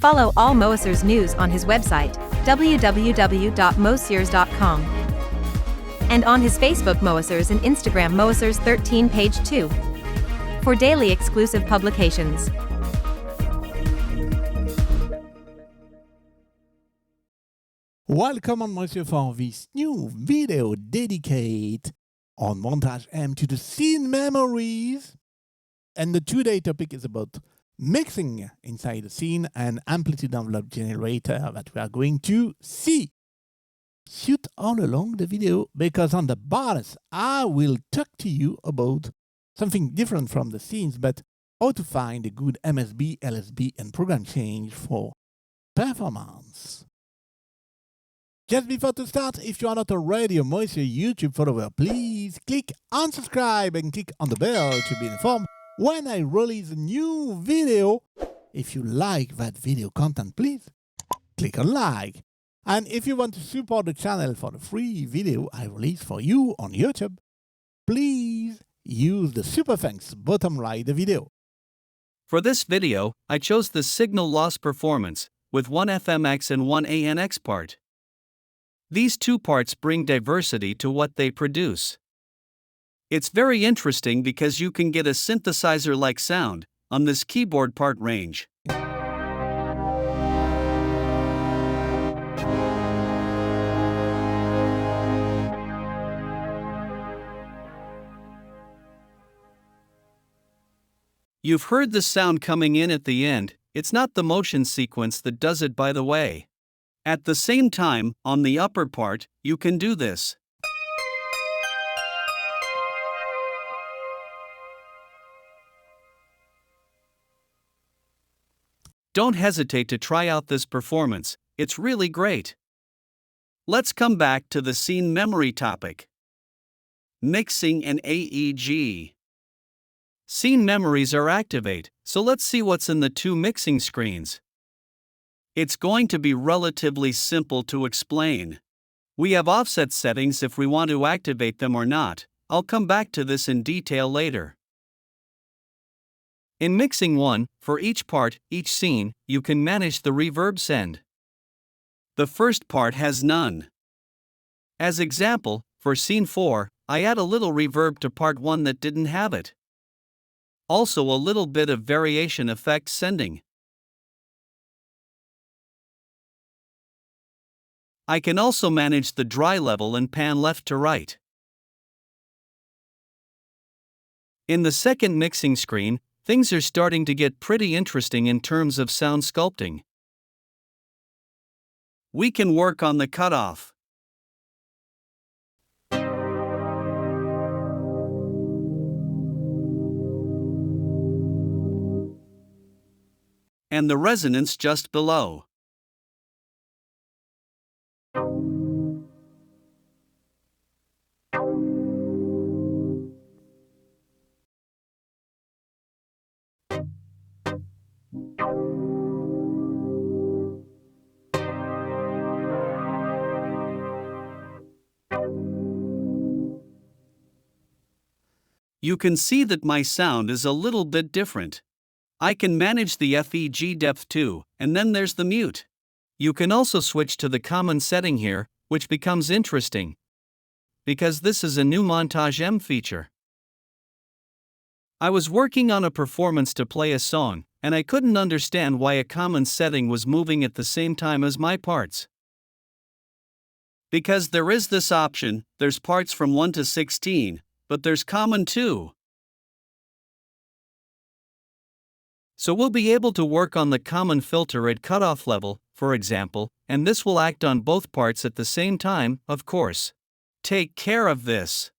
Follow all Moessieurs news on his website, www.moessieurs.com. And on his Facebook Moessieurs and Instagram Moessieurs13 page 2. For daily exclusive publications. Welcome on Moessieurs for this new video dedicated on Montage M to the scene memories. And the today topic is about mixing inside the scene and amplitude envelope generator that we are going to see. Shoot all along the video because on the bars I will talk to you about something different from the scenes, but how to find a good MSB LSB and program change for performance. Just before to start, if you are not already a Moessieurs YouTube follower, please click on subscribe and click on the bell to be informed when I release a new video. If you like that video content, please click on like. And if you want to support the channel for the free video I release for you on YouTube, please use the super thanks bottom right of the video. For this video, I chose the signal loss performance with one FMX and one ANX part. These two parts bring diversity to what they produce. It's very interesting because you can get a synthesizer-like sound on this keyboard part range. You've heard the sound coming in at the end. It's not the motion sequence that does it, by the way. At the same time, on the upper part, you can do this. Don't hesitate to try out this performance, it's really great. Let's come back to the scene memory topic. Mixing and AEG. Scene memories are activate, so let's see what's in the two mixing screens. It's going to be relatively simple to explain. We have offset settings if we want to activate them or not. I'll come back to this in detail later. In Mixing 1, for each part, each scene, you can manage the reverb send. The first part has none. As example, for Scene 4, I add a little reverb to part 1 that didn't have it. Also a little bit of variation effect sending. I can also manage the dry level and pan left to right. In the second mixing screen, things are starting to get pretty interesting in terms of sound sculpting. We can work on the cutoff. And the resonance just below. You can see that my sound is a little bit different. I can manage the FEG depth too, and then there's the mute. You can also switch to the common setting here, which becomes interesting, because this is a new Montage M feature. I was working on a performance to play a song, and I couldn't understand why a common setting was moving at the same time as my parts. Because there is this option, there's parts from 1 to 16, but there's common too. So we'll be able to work on the common filter at cutoff level, for example, and this will act on both parts at the same time, of course. Take care of this.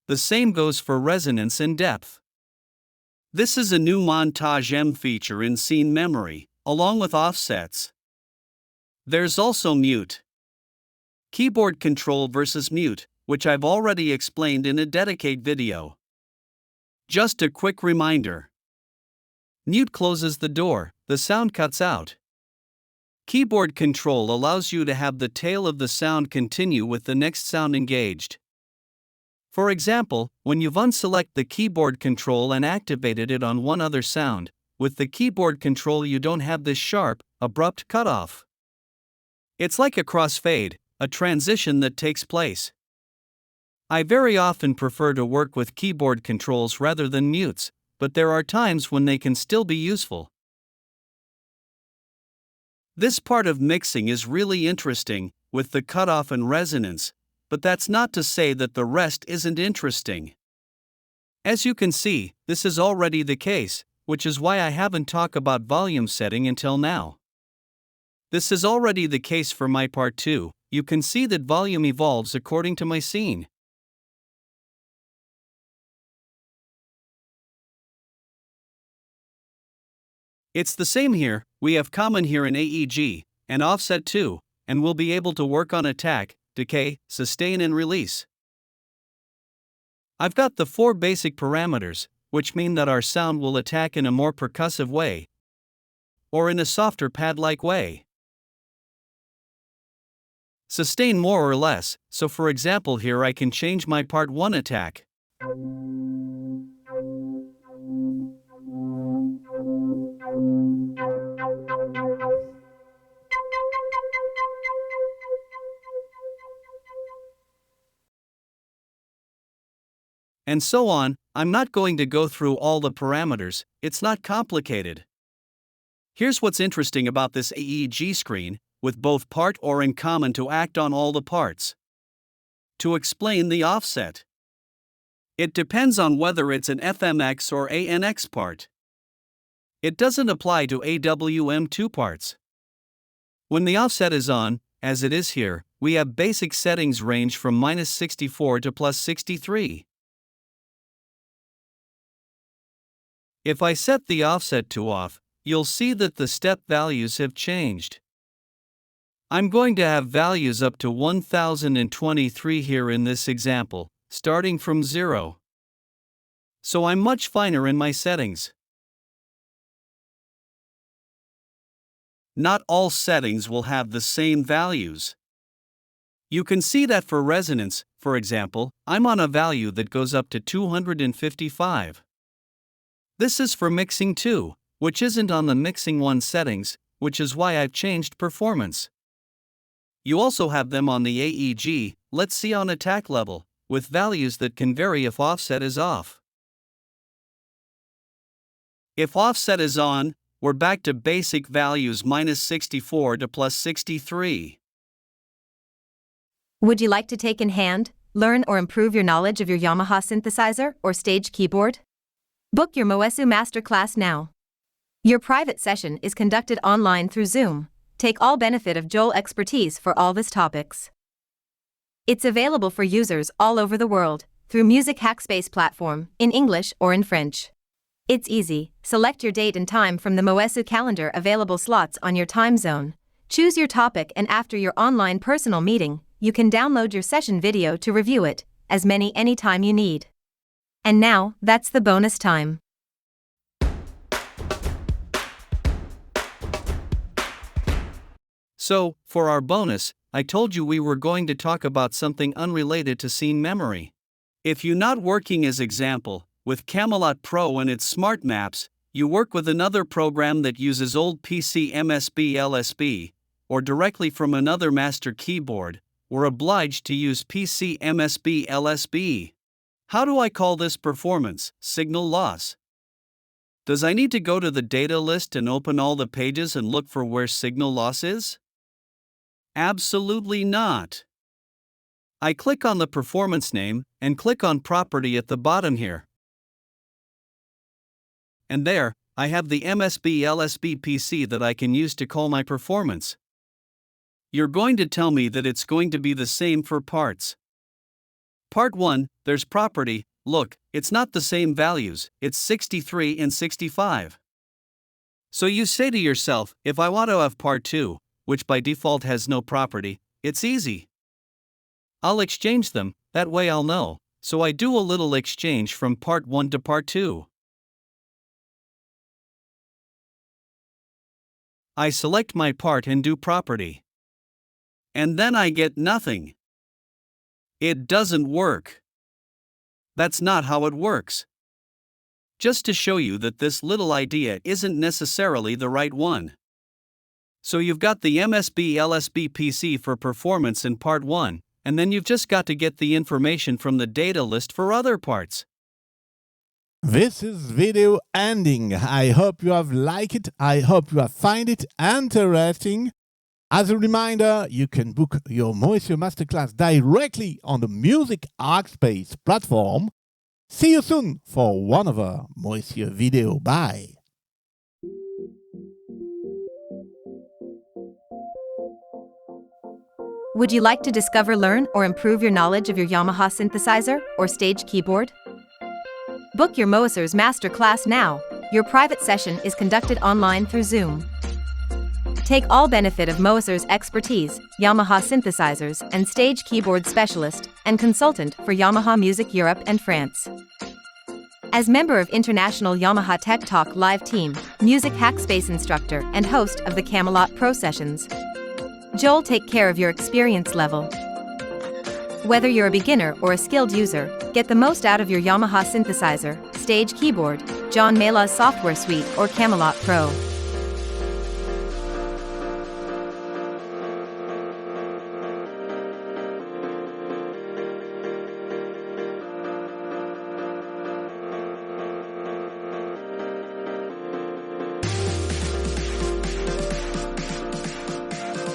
The same goes for resonance and depth. This is a new Montage M feature in scene memory, along with offsets. There's also mute. Keyboard control versus mute, which I've already explained in a dedicated video. Just a quick reminder. Mute closes the door, the sound cuts out. Keyboard control allows you to have the tail of the sound continue with the next sound engaged. For example, when you've unselected the keyboard control and activated it on one other sound, with the keyboard control you don't have this sharp, abrupt cutoff. It's like a crossfade, a transition that takes place. I very often prefer to work with keyboard controls rather than mutes, but there are times when they can still be useful. This part of mixing is really interesting, with the cutoff and resonance, but that's not to say that the rest isn't interesting. As you can see, this is already the case, which is why I haven't talked about volume setting until now. This is already the case for my part too. You can see that volume evolves according to my scene. It's the same here. We have common here in AEG, and offset too, and we'll be able to work on attack, decay, sustain and release. I've got the 4 basic parameters, which mean that our sound will attack in a more percussive way, or in a softer pad-like way. Sustain more or less, so for example here I can change my part 1 attack. And so on. I'm not going to go through all the parameters, it's not complicated. Here's what's interesting about this AEG screen, with both part or in common to act on all the parts. To explain the offset. It depends on whether it's an FMX or ANX part. It doesn't apply to AWM2 parts. When the offset is on, as it is here, we have basic settings range from -64 to +63. If I set the offset to off, you'll see that the step values have changed. I'm going to have values up to 1023 here in this example, starting from 0. So I'm much finer in my settings. Not all settings will have the same values. You can see that for resonance, for example, I'm on a value that goes up to 255. This is for mixing 2, which isn't on the mixing 1 settings, which is why I've changed performance. You also have them on the AEG, let's see on attack level, with values that can vary if offset is off. If offset is on, we're back to basic values -64 to +63. Would you like to take in hand, learn or improve your knowledge of your Yamaha synthesizer or stage keyboard? Book your Moessieux Masterclass now. Your private session is conducted online through Zoom. Take all benefit of Joel's expertise for all these topics. It's available for users all over the world, through Music Hackspace platform, in English or in French. It's easy. Select your date and time from the Moessieux calendar available slots on your time zone. Choose your topic and after your online personal meeting, you can download your session video to review it, as many anytime you need. And now, that's the bonus time. So, for our bonus, I told you we were going to talk about something unrelated to scene memory. If you're not working as example, with Camelot Pro and its smart maps, you work with another program that uses old PC MSB LSB, or directly from another master keyboard, we're obliged to use PC MSB LSB. How do I call this performance? Signal loss. Does I need to go to the data list and open all the pages and look for where signal loss is? Absolutely not. I click on the performance name and click on property at the bottom here. And there, I have the MSB LSB PC that I can use to call my performance. You're going to tell me that it's going to be the same for parts. Part 1, there's property, look, it's not the same values, it's 63 and 65. So you say to yourself, if I want to have part 2, which by default has no property, it's easy. I'll exchange them, that way I'll know, so I do a little exchange from part 1 to part 2. I select my part and do property. And then I get nothing. It doesn't work. That's not how it works. Just to show you that this little idea isn't necessarily the right one. So you've got the MSB LSB PC for performance in part 1, and then you've just got to get the information from the data list for other parts. This is video ending. I hope you have liked it. I hope you have find it interesting. As a reminder, you can book your Moessieux Masterclass directly on the Music Arcspace platform. See you soon for one other Moessieux video. Bye. Would you like to discover, learn, or improve your knowledge of your Yamaha synthesizer or stage keyboard? Book your Moessieurs Masterclass now. Your private session is conducted online through Zoom. Take all benefit of Moessieurs' expertise, Yamaha synthesizers and stage keyboard specialist and consultant for Yamaha Music Europe and France. As member of International Yamaha Tech Talk live team, music hackspace instructor and host of the Camelot Pro sessions, Joel take care of your experience level. Whether you're a beginner or a skilled user, get the most out of your Yamaha synthesizer, stage keyboard, John Melas software suite or Camelot Pro.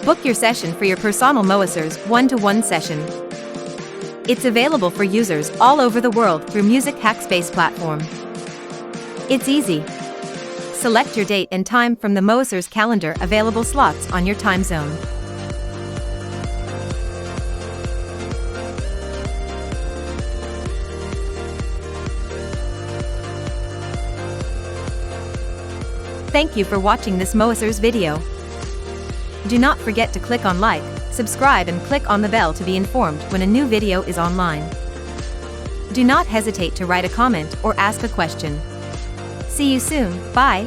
Book your session for your personal Moessieurs one-to-one session. It's available for users all over the world through Music Hackspace platform. It's easy. Select your date and time from the Moessieurs calendar available slots on your time zone. Thank you for watching this Moessieurs video. Do not forget to click on like, subscribe and click on the bell to be informed when a new video is online. Do not hesitate to write a comment or ask a question. See you soon, bye!